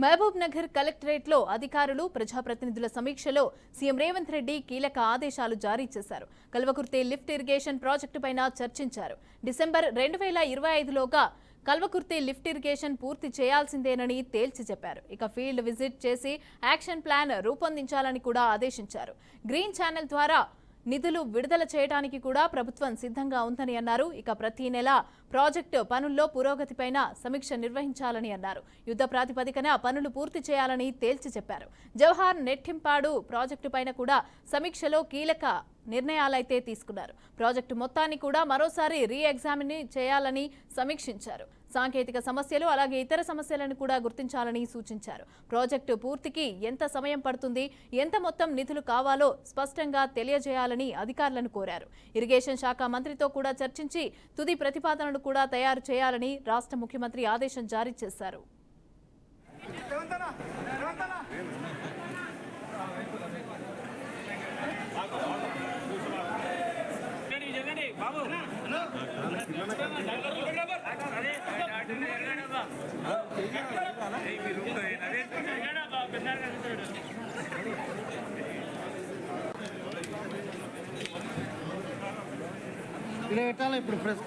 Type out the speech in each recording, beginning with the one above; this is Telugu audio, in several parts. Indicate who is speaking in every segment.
Speaker 1: మహబూబ్ నగర్ కలెక్టరేట్లో అధికారులు ప్రజాప్రతినిధుల సమీక్షలో సీఎం రేవంత్ రెడ్డి కీలక ఆదేశాలు జారీ చేశారు. కల్వకుర్తి లిఫ్ట్ ఇరిగేషన్ ప్రాజెక్టుపైన చర్చించారు. డిసెంబర్ 2025లోగా కల్వకుర్తి లిఫ్ట్ ఇరిగేషన్ పూర్తి చేయాల్సిందేనని తేల్చి చెప్పారు. ఇక ఫీల్డ్ విజిట్ చేసి యాక్షన్ ప్లాన్ రూపొందించాలని కూడా ఆదేశించారు. గ్రీన్ ఛానల్ ద్వారా నిధులు విడుదల చేయడానికి కూడా ప్రభుత్వం సిద్ధంగా ఉందని అన్నారు. ఇక ప్రతి నెల ప్రాజెక్టు పనుల్లో పురోగతిపైన సమీక్ష నిర్వహించాలని అన్నారు. యుద్ధ ప్రాతిపదికన పనులు పూర్తి చేయాలని తేల్చి చెప్పారు. జవహర్ నెట్టింపాడు ప్రాజెక్టుపైన కూడా సమీక్షలో కీలక నిర్ణయాలైతే తీసుకున్నారు. ప్రాజెక్టు మొత్తాన్ని కూడా మరోసారి రీఎగ్జామిన్ చేయాలని సమీక్షించారు. సాంకేతిక సమస్యలు అలాగే ఇతర సమస్యలను కూడా గుర్తించాలని సూచించారు. ప్రాజెక్టు పూర్తికి ఎంత సమయం పడుతుంది, ఎంత మొత్తం నిధులు కావాలో స్పష్టంగా తెలియజేయాలని అధికారులను కోరారు. ఇరిగేషన్ శాఖ మంత్రితో కూడా చర్చించి తుది ప్రతిపాదనను కూడా తయారు చేయాలని రాష్ట్ర ముఖ్యమంత్రి ఆదేశం జారీ చేశారు.
Speaker 2: ఇప్పుడు ప్రెస్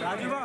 Speaker 2: రాజీవా